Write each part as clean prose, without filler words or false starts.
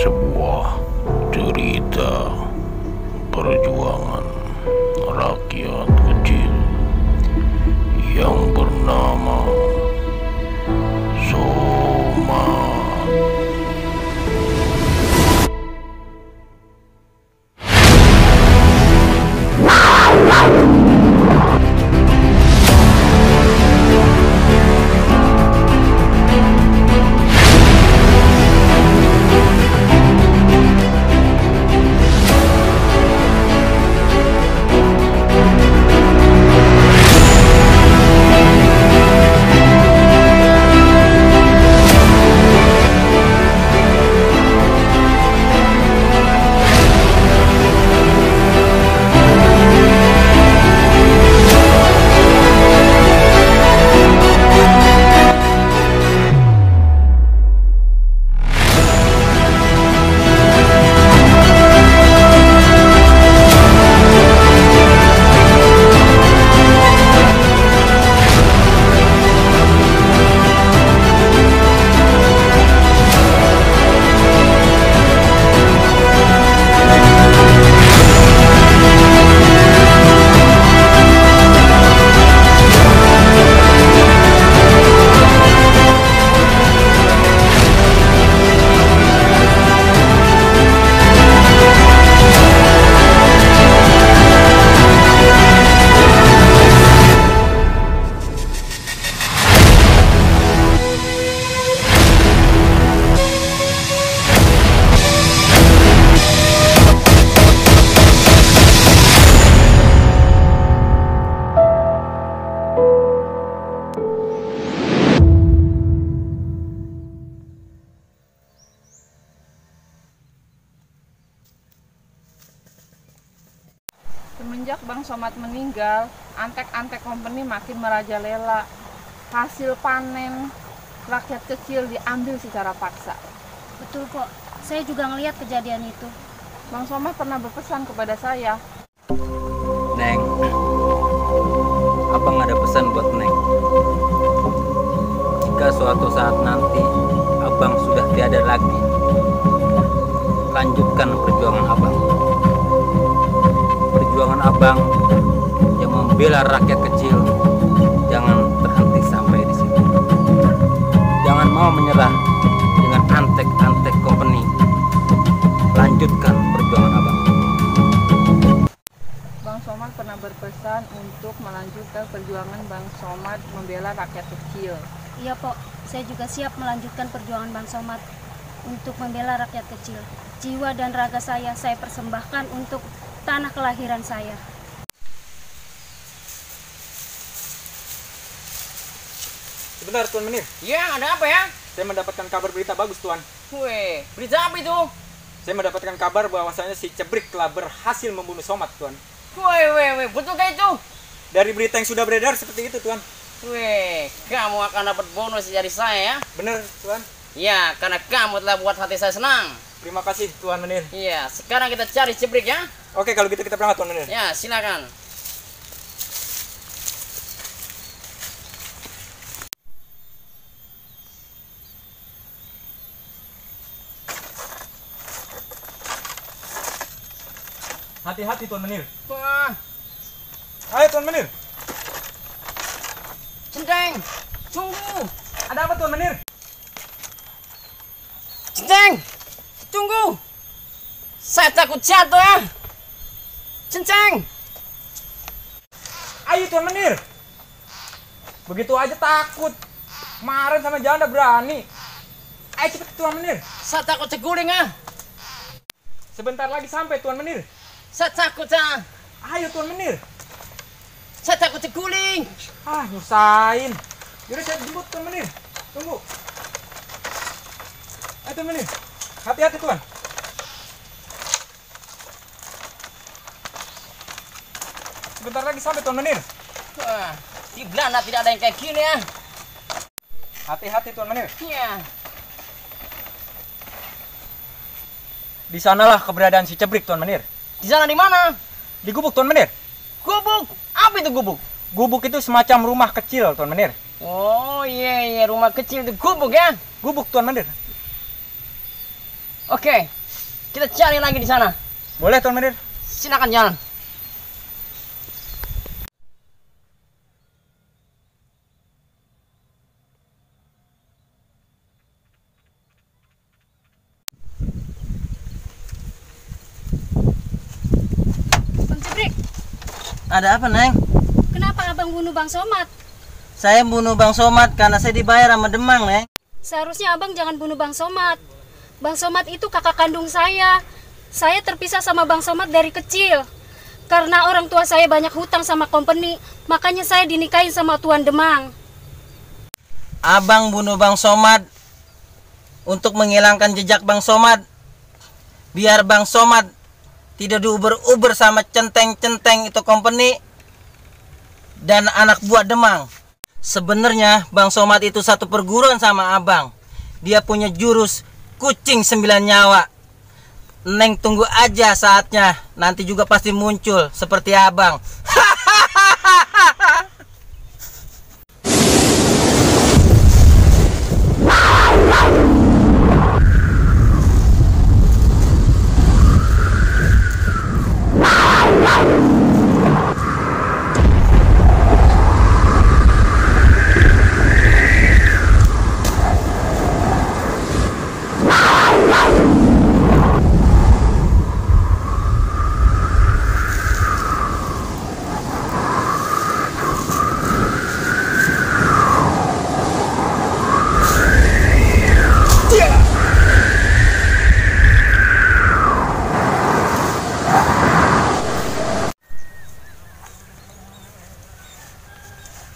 sebuah cerita perjuangan rakyat kecil yang bernama Somad. Semenjak Bang Somad meninggal, antek-antek company makin merajalela. Hasil panen rakyat kecil diambil secara paksa. Betul kok, saya juga ngelihat kejadian itu. Bang Somad pernah berpesan kepada saya. Neng, abang ada pesan buat Neng. Jika suatu saat nanti abang sudah tiada lagi, lanjutkan perjuangan abang. Perjuangan abang yang membela rakyat kecil jangan terhenti sampai di situ. Jangan mau menyerah dengan antek-antek company. Lanjutkan perjuangan abang. Bang Somad pernah berpesan untuk melanjutkan perjuangan Bang Somad membela rakyat kecil. Iya Pok, saya juga siap melanjutkan perjuangan Bang Somad untuk membela rakyat kecil. Jiwa dan raga saya persembahkan untuk tanah kelahiran saya. Sebentar Tuan Menir, Ya, ada apa ya? saya mendapatkan kabar berita bagus Tuan. Weh, berita apa itu? Saya mendapatkan kabar bahwasanya si Cebrik telah berhasil membunuh Somad Tuan. Weh, betulkah itu? Dari berita yang sudah beredar seperti itu Tuan. Weh, kamu akan dapat bonus dari saya ya? Benar Tuan. Ya, karena kamu telah buat hati saya senang. Terima kasih Tuan Menir. Iya, sekarang kita cari Cebrik ya? Oke, kalau gitu kita berangkat Tuan Menir. Ya, silakan. Hati-hati Tuan Menir. Wah, Ayo Tuan Menir. Centeng, tunggu. Ada apa Tuan Menir? Centeng, tunggu. Saya takut jatuh ya. Centeng. Ayo Tuan Menir. Begitu aja takut. Kemarin sama janda berani. Ayo cepet Tuan Menir. Saya takut terguling ya. Sebentar lagi sampai Tuan Menir. Saya takut ya. Ayo Tuan Menir. Saya takut terguling. Ah, nyusahin. Yaudah saya jemput Tuan Menir. Tunggu. Ayo Tuan Menir. Hati-hati Tuan. Sebentar lagi sampai Tuan Menir. Wah, di Belanda tidak ada yang kayak gini ya. Hati-hati Tuan Menir. Iya. Di sanalah keberadaan si Cebrik Tuan Menir. Di sana di mana? Di gubuk Tuan Menir. Gubuk. Apa itu gubuk? Gubuk itu semacam rumah kecil Tuan Menir. Oh iya, rumah kecil itu gubuk ya? Gubuk Tuan Menir. Oke, kita cari lagi di sana. Boleh Tuan Menir. Silakan jalan. Bang Ciprik, Ada apa, Neng? kenapa abang bunuh Bang Somad? Saya bunuh Bang Somad karena saya dibayar sama Demang, Neng. Seharusnya abang jangan bunuh Bang Somad. Bang Somad itu kakak kandung saya. Saya terpisah sama Bang Somad dari kecil. Karena orang tua saya banyak hutang sama company, makanya saya dinikahin sama Tuan Demang. Abang bunuh Bang Somad untuk menghilangkan jejak Bang Somad. Biar Bang Somad tidak diuber-uber sama centeng-centeng itu company dan anak buah Demang. Sebenarnya Bang Somad itu satu perguruan sama abang. Dia punya jurus kucing 9 nyawa. Neng tunggu aja saatnya, nanti juga pasti muncul seperti abang.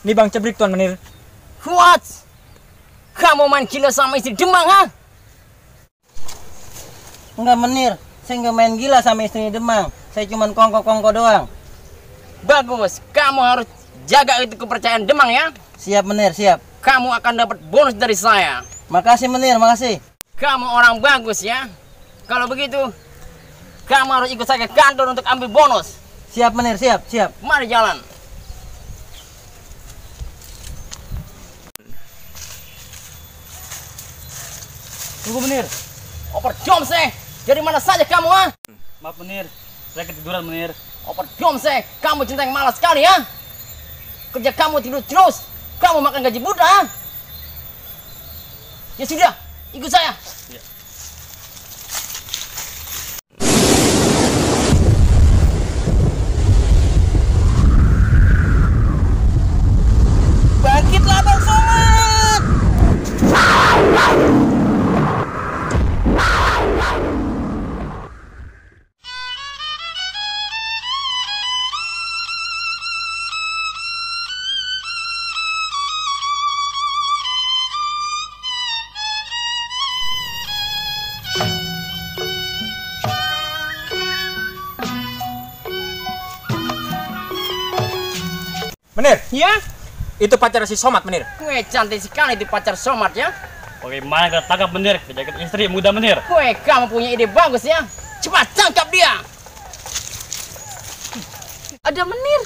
Ini Bang Cebrik Tuan Menir. What? Kamu main gila sama istri Demang, ha? Enggak, Menir, saya enggak main gila sama istrinya Demang. Saya cuma kongko-kongko doang. Bagus, kamu harus jaga itu kepercayaan Demang ya. Siap, Menir, siap. Kamu akan dapat bonus dari saya. Makasih, Menir, makasih. Kamu orang bagus ya. Kalau begitu, kamu harus ikut saya ke kantor untuk ambil bonus. Siap, Menir, siap, siap. Mari jalan. Tunggu Menir. Oper Jomse, dari mana saja kamu, ha? Maaf Menir, saya ketiduran Menir. Oper Jomse, kamu cinta yang malas sekali, ya? Kerja kamu tidur terus, kamu makan gaji buta, ha? Ya sudah, ikut saya. Bangkitlah Bang Somad! Menir, Ya? itu pacar si Somad Menir. Weh, cantik sekali di pacar Somad, ya? Bagaimana kita tangkap Menir? Kejagaan istri muda Menir. Weh, kamu punya ide bagus, ya? Cepat tangkap dia. Ada Menir.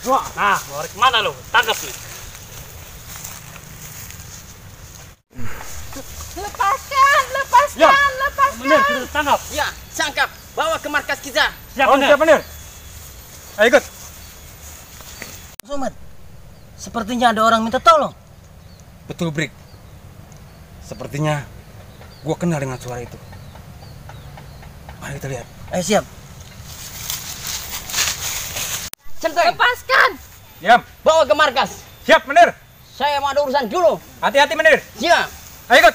Wah, nah, mau kemana lo? Tangkap nih. Lepaskan, lepaskan, Ya, lepaskan. Menir, kita tangkap. Ya, tangkap. Bawa ke markas kita. Siap, Oh, Menir. siap Menir. Ayo ikut. Somad, sepertinya ada orang minta tolong. Betul, Brik. Sepertinya gua kenal dengan suara itu. Mari kita lihat. Ayo siap. Centeng, Lepaskan. Diam. bawa ke markas. Siap Menir. Saya mau ada urusan dulu. Hati-hati Menir. Ya. Ayo ikut.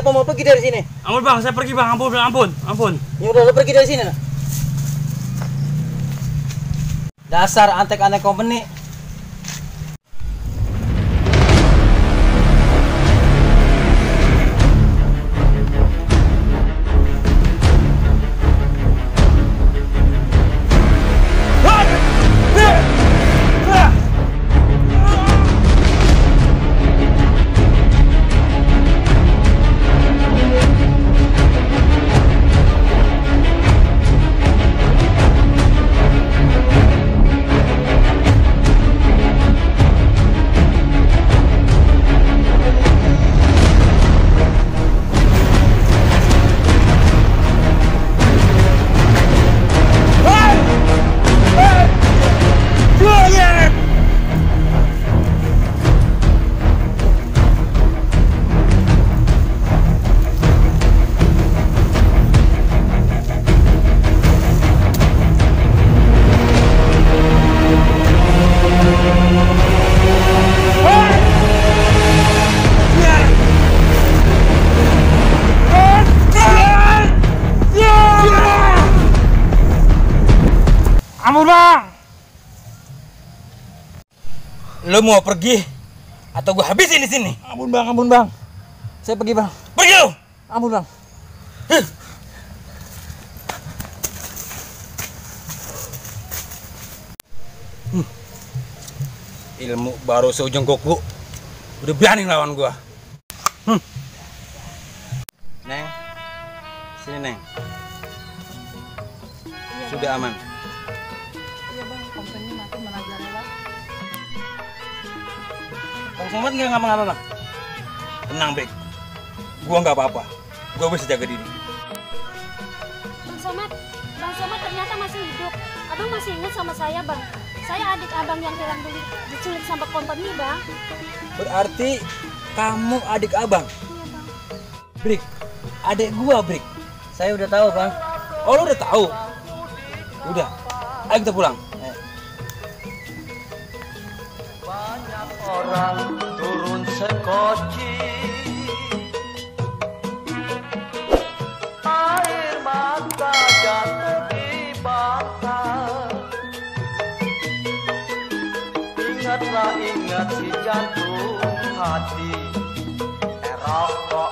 apa mau pergi dari sini? Ampun bang, saya pergi bang. Ampun. Ya udah lo pergi dari sini lah. Dasar antek-antek company. Ampun bang. Lo mau pergi atau gua habisin di sini? Ampun bang. Saya pergi bang. Pergi lo. Ampun bang. Ilmu baru seujung kuku. Udah berani lawan gua. Neng, sini Neng. Sudah aman. Iya bang, company makin merajalela. Bang Somad nggak ngapa-ngapa bang? Tenang Bek. Gua nggak apa-apa. Gua bisa jaga diri. Bang Somad ternyata masih hidup. Abang masih ingat sama saya bang. Saya adik abang yang hilang dulu diculik sama company bang. Berarti kamu adik abang? Iya bang. Brik, adik gua Brik. Saya udah tahu bang. Oh lo udah tahu? Udah, ayo kita pulang. Banyak orang turun sekoci, air mata jatuh di bata. Ingatlah ingat si jantung hati, rokok